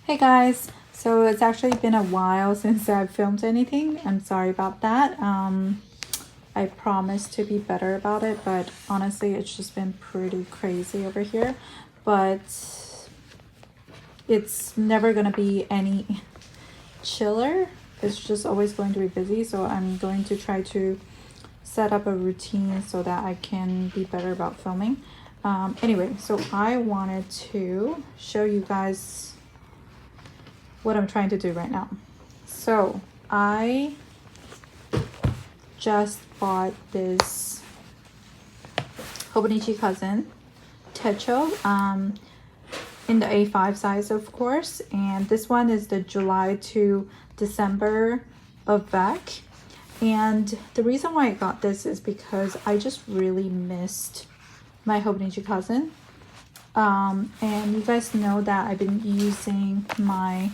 Hey guys, so it's actually been a while since I've filmed anything. I'm sorry about that. I promise to be better about it, but honestly, it's just been pretty crazy over here. But it's never gonna be any chiller. It's just always going to be busy. So I'm going to try to set up a routine so that I can be better about filming. Anyway, so I wanted to show you guys what I'm trying to do right now. So I just bought this Hobonichi cousin Techo in the A5 size, of course, and this one is the July to December of VEC. And the reason why I got this is because I just really missed my Hobonichi cousin. And you guys know that I've been using my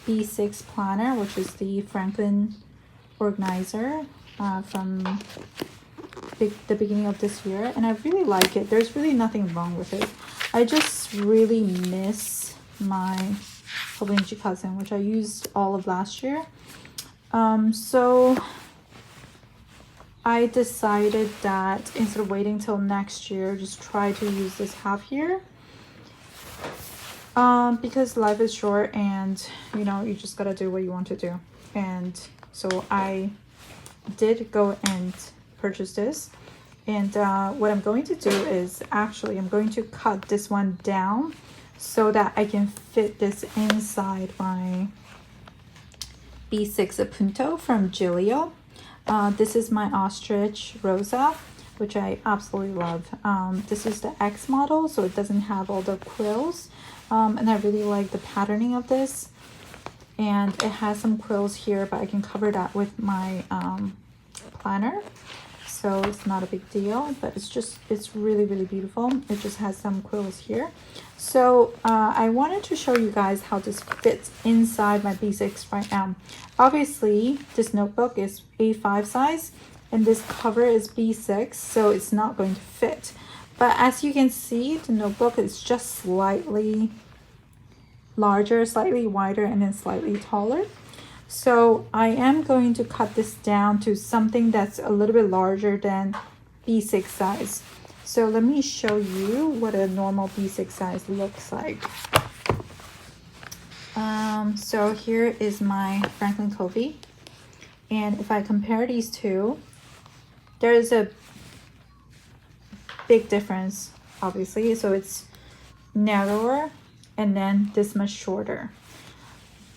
B6 planner, which is the Franklin organizer from the beginning of this year, and I really like it. There's really nothing wrong with it. I just really miss my Hobonichi cousin, which I used all of last year. So I decided that instead of waiting till next year, just try to use this half year. Because life is short and you just gotta do what you want to do. And so I did go and purchase this, and what I'm going to do is actually I'm going to cut this one down so that I can fit this inside my B6 Punto from Giglio. This is my ostrich rosa, which I absolutely love. This is the X model, so it doesn't have all the quills, and I really like the patterning of this. And it has some quills here, but I can cover that with my planner, so it's not a big deal. But it's really beautiful. It just has some quills here. So I wanted to show you guys how this fits inside my B6 right now. Obviously this notebook is A5 size and this cover is B6, so it's not going to fit. But as you can see, the notebook is just slightly larger, slightly wider, and then slightly taller. So I am going to cut this down to something that's a little bit larger than B6 size. So let me show you what a normal B6 size looks like. So here is my Franklin Covey, and if I compare these two, there is a big difference, obviously. So it's narrower and then this much shorter.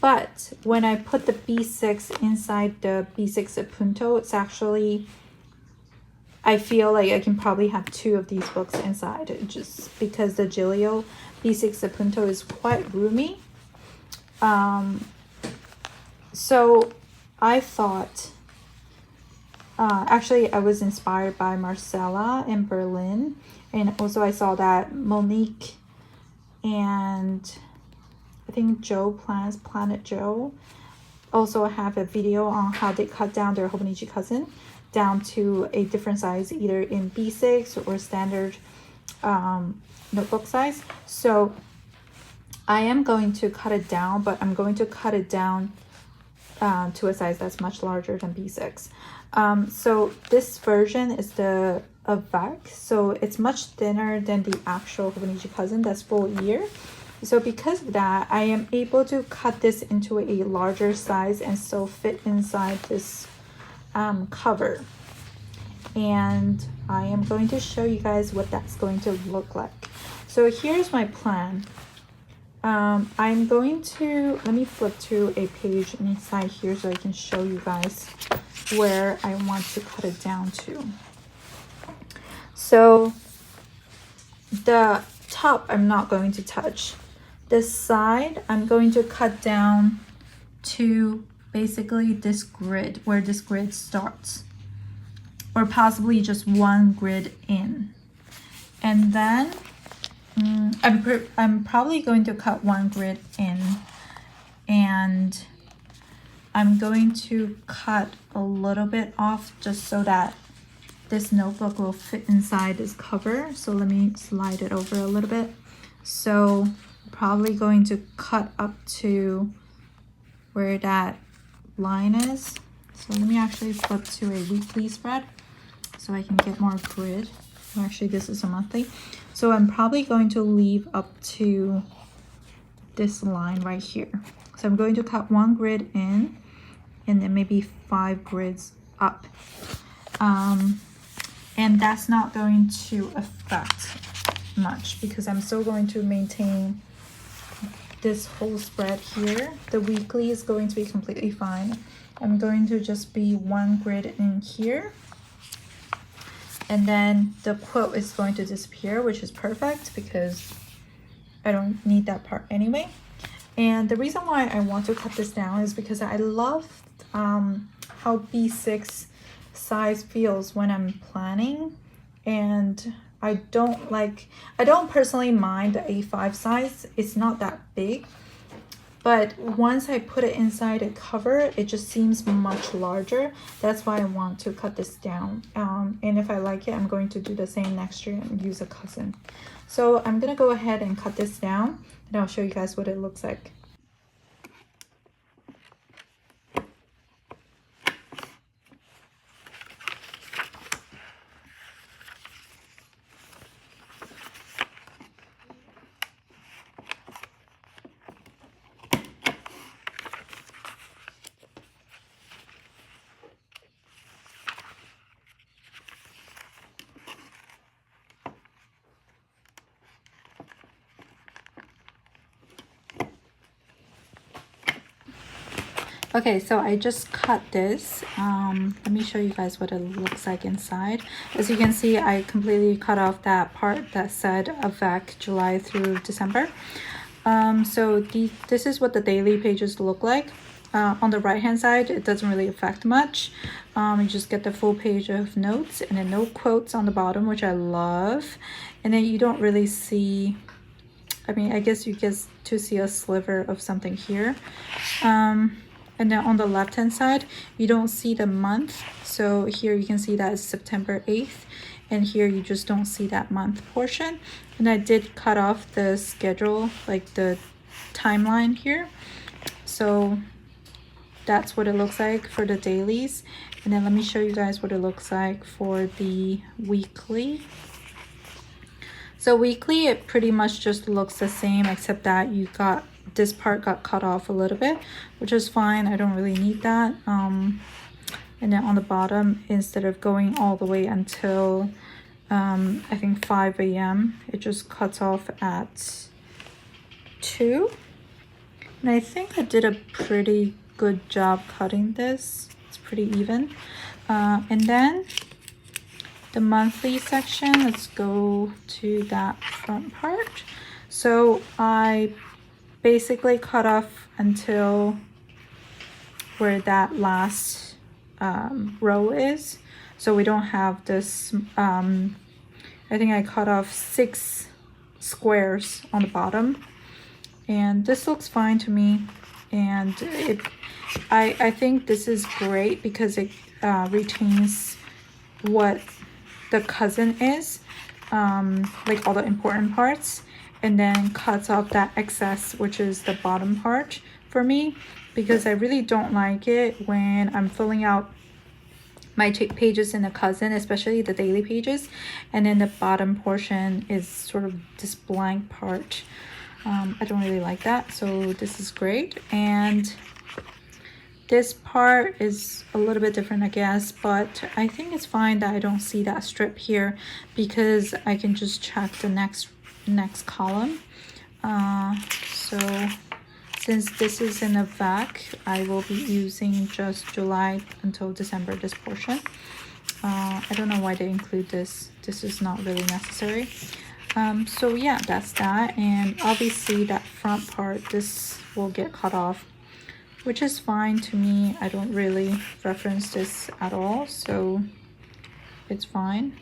But when I put the B6 inside the B6 Punto, it's actually, I feel like I can probably have two of these books inside, just because the Giglio B6 Punto is quite roomy. So I thought, actually I was inspired by Marcella in Berlin, and also I saw that Monique and I think Joe Plans Planet Joe also have a video on how they cut down their Hobonichi cousin down to a different size, either in B6 or standard notebook size. So I am going to cut it down, but I'm going to cut it down to a size that's much larger than B6. So this version is the VEC, so it's much thinner than the actual Hobonichi cousin that's full year. So because of that, I am able to cut this into a larger size and still fit inside this cover. And I am going to show you guys what that's going to look like. So here's my plan. I'm going to, let me flip to a page inside here so I can show you guys where I want to cut it down to. So the top I'm not going to touch. This side I'm going to cut down to basically this grid, where this grid starts, or possibly just one grid in. And then I'm probably going to cut one grid in, and I'm going to cut a little bit off just so that this notebook will fit inside this cover. So let me slide it over a little bit. So probably going to cut up to where that line is. So let me actually flip to a weekly spread so I can get more grid. Well, actually, this is a monthly. So I'm probably going to leave up to this line right here. So I'm going to cut 1 grid in and then maybe 5 grids up. And that's not going to affect much because I'm still going to maintain this whole spread here. The weekly is going to be completely fine. I'm going to just be 1 grid in here. And then the quilt is going to disappear, which is perfect because I don't need that part anyway. And the reason why I want to cut this down is because I love how B6 size feels when I'm planning, and I don't personally mind the A5 size. It's not that big, but once I put it inside a cover, it just seems much larger. That's why I want to cut this down. And if I like it, I'm going to do the same next year and use a cousin. So I'm gonna go ahead and cut this down and I'll show you guys what it looks like. Okay, so I just cut this. Let me show you guys what it looks like inside. As you can see, I completely cut off that part that said AVEC July through December. So this is what the daily pages look like. On the right hand side, it doesn't really affect much. You just get the full page of notes and then no quotes on the bottom, which I love. And then you don't really see, I mean, I guess you get to see a sliver of something here. And then on the left hand side, you don't see the month. So here you can see that it's September 8th. And here you just don't see that month portion. And I did cut off the schedule, like the timeline here. So that's what it looks like for the dailies. And then let me show you guys what it looks like for the weekly. So weekly, it pretty much just looks the same, except that you got this part got cut off a little bit, which is fine. I don't really need that. And then on the bottom, instead of going all the way until I think 5 a.m., it just cuts off at 2. And I think I did a pretty good job cutting this. It's pretty even. And then the monthly section, let's go to that front part. So I basically cut off until where that last row is, so we don't have this. I think I cut off 6 squares on the bottom, and this looks fine to me. And I think this is great because it retains what the cousin is, like all the important parts, and then cuts off that excess, which is the bottom part for me, because I really don't like it when I'm filling out my pages in the cousin, especially the daily pages, and then the bottom portion is sort of this blank part. I don't really like that, so this is great. And this part is a little bit different, I guess, but I think it's fine that I don't see that strip here because I can just check the next column. So since this is in a VAC, I will be using just July until December, this portion. I don't know why they include this. This is not really necessary. So yeah, that's that. And obviously that front part, this will get cut off, which is fine to me. I don't really reference this at all, so it's fine.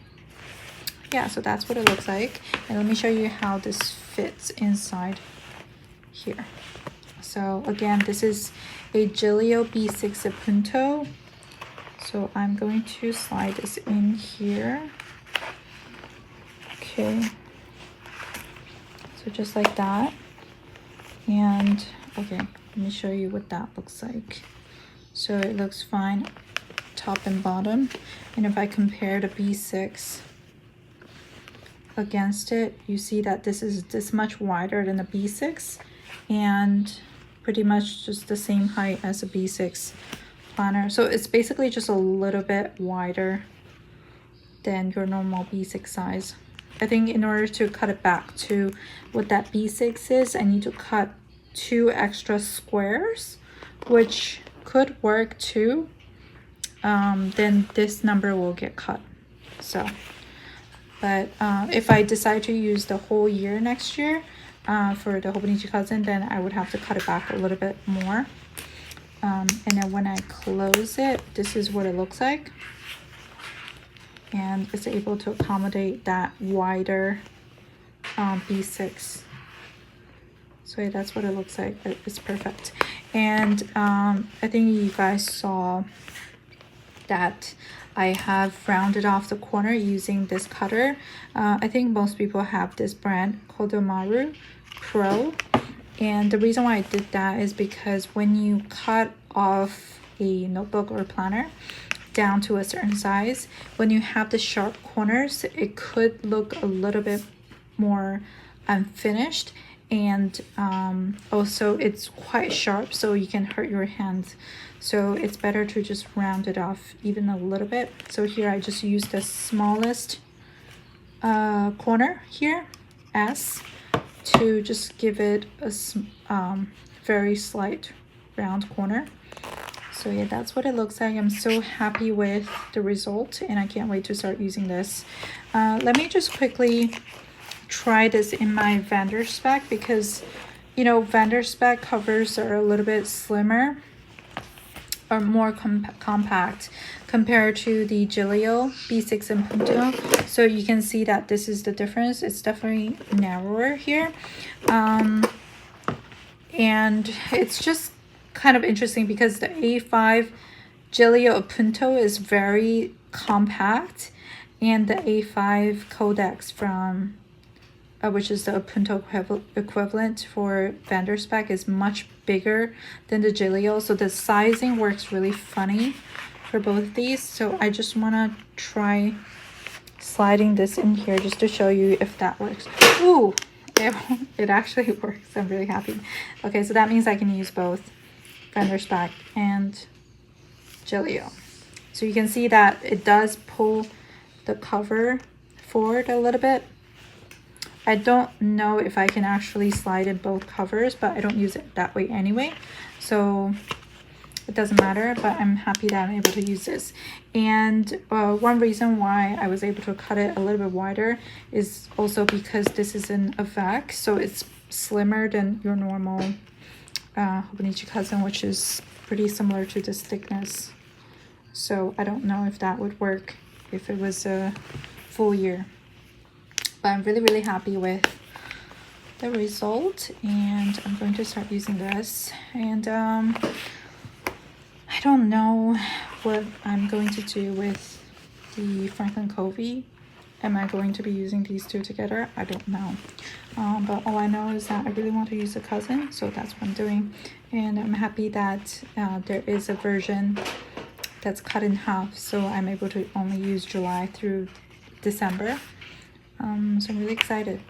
Yeah, so that's what it looks like. And let me show you how this fits inside here. So again, this is a Giglio B6 Punto. So I'm going to slide this in here. Okay. So just like that. And okay, let me show you what that looks like. So it looks fine top and bottom, and if I compare the B6 against it, you see that this is this much wider than the B6 and pretty much just the same height as a B6 planner. So it's basically just a little bit wider than your normal B6 size. I think in order to cut it back to what that B6 is, I need to cut 2 extra squares, which could work too. Then this number will get cut. So, but if I decide to use the whole year next year for the Hobonichi cousin, then I would have to cut it back a little bit more. And then when I close it, this is what it looks like. And it's able to accommodate that wider B6. So yeah, that's what it looks like. It's perfect. And I think you guys saw that I have rounded off the corner using this cutter. I think most people have this brand, Hobonichi Pro. And the reason why I did that is because when you cut off a notebook or planner down to a certain size, when you have the sharp corners, it could look a little bit more unfinished, and also it's quite sharp, so you can hurt your hands. So it's better to just round it off even a little bit. So here I just use the smallest corner here, S, to just give it a very slight round corner. So yeah, that's what it looks like. I'm so happy with the result, and I can't wait to start using this. Let me just quickly try this in my vendor spec, because you know, vendor spec covers are a little bit slimmer or more compact compared to the Gilio B6 and Punto. So you can see that this is the difference. It's definitely narrower here. And it's just kind of interesting because the A5 Gilio Punto is very compact, and the A5 Codex from which is the Punto equivalent for vendor spec, is much bigger than the Gilio. So the sizing works really funny for both of these. So I just want to try sliding this in here just to show you if that works. Ooh, it actually works. I'm really happy. Okay, so that means I can use both vendor spec and Gilio. So you can see that it does pull the cover forward a little bit. I don't know if I can actually slide in both covers, but I don't use it that way anyway, so it doesn't matter. But I'm happy that I'm able to use this. And one reason why I was able to cut it a little bit wider is also because this is an Avec, so it's slimmer than your normal Hobonichi cousin, which is pretty similar to this thickness. So I don't know if that would work if it was a full year. But I'm really, really happy with the result, and I'm going to start using this. And I don't know what I'm going to do with the Franklin Covey. Am I going to be using these two together? I don't know. But all I know is that I really want to use a cousin, so that's what I'm doing. And I'm happy that there is a version that's cut in half, so I'm able to only use July through December. So I'm really excited.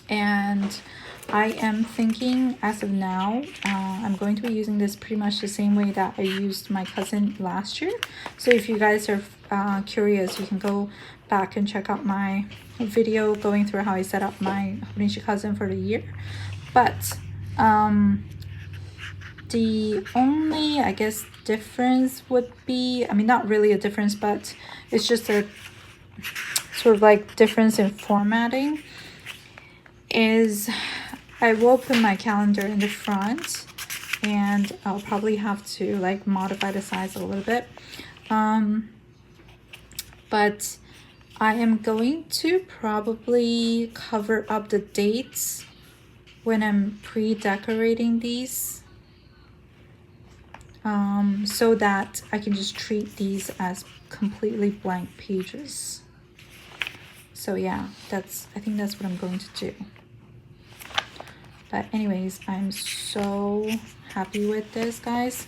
And I am thinking, as of now, I'm going to be using this pretty much the same way that I used my cousin last year. So if you guys are curious, you can go back and check out my video going through how I set up my Hobonichi cousin for the year. But the only, I guess, difference would be, I mean, not really a difference, but it's just a sort of like difference in formatting, is I will put my calendar in the front, and I'll probably have to like modify the size a little bit. But I am going to probably cover up the dates when I'm pre-decorating these, so that I can just treat these as completely blank pages. So yeah, I think that's what I'm going to do. But anyways, I'm so happy with this, guys.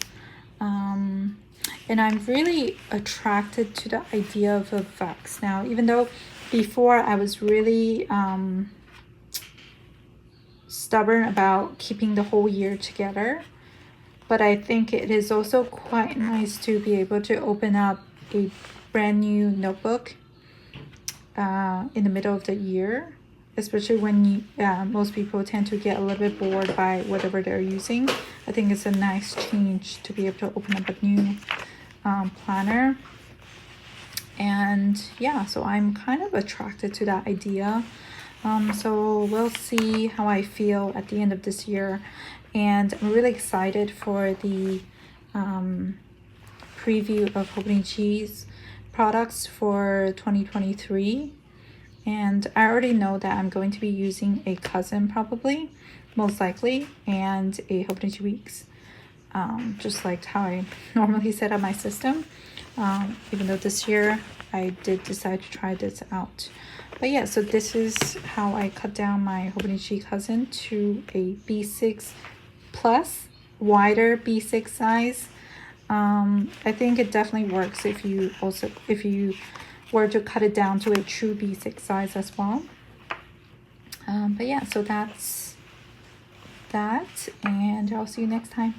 And I'm really attracted to the idea of effects now, even though before I was really stubborn about keeping the whole year together. But I think it is also quite nice to be able to open up a brand new notebook in the middle of the year, especially when most people tend to get a little bit bored by whatever they're using. I think it's a nice change to be able to open up a new planner. And yeah, so I'm kind of attracted to that idea. So we'll see how I feel at the end of this year. And I'm really excited for the preview of Hobonichi's products for 2023. And I already know that I'm going to be using a cousin probably, most likely, and a Hobonichi Weeks, just like how I normally set up my system. Even though this year I did decide to try this out. But yeah, so this is how I cut down my Hobonichi cousin to a B6 plus, wider B6 size. I think it definitely works if you were to cut it down to a true B6 size as well. But yeah, so that's that, and I'll see you next time.